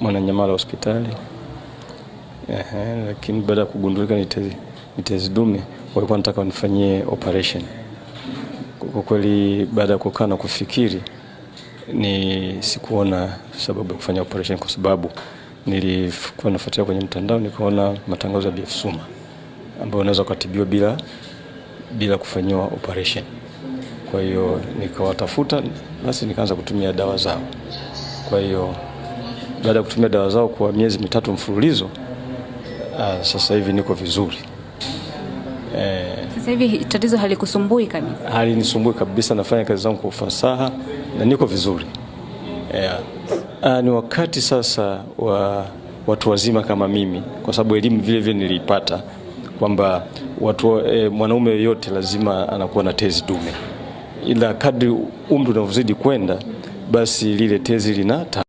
Mwananyamala hospitali. Lakini baada ya kugundulika ni tezi dume, walikuwa wanataka wanifanyie operation. Kwa kweli baada ya kukaa na kufikiri, sikuona sababu ya kufanya operation, kwa sababu nilikuwa nafuatilia kwenye mtandao nikaona matangazo ya BF Suma ambayo unaweza kutibiwa bila kufanyiwa operation. Kwa hiyo nikawatafuta, basi nikaanza kutumia dawa zao. Kwa hiyo baada ya kutumia dawa zao kwa miezi 3 mfululizo, sasa hivi niko vizuri. Sasa hivi tatizo halikusumbui kabisa? Halinisumbui kabisa, nafanya kazi zangu kwa ufasaha na niko vizuri. Ni wakati sasa wa watu wazima kama mimi, kwa sababu elimu vile vile nilipata kwamba mwanaume yote lazima anakuwa na tezi dume. Ila kadri umri unavyozidi kwenda, basi lile tezi linata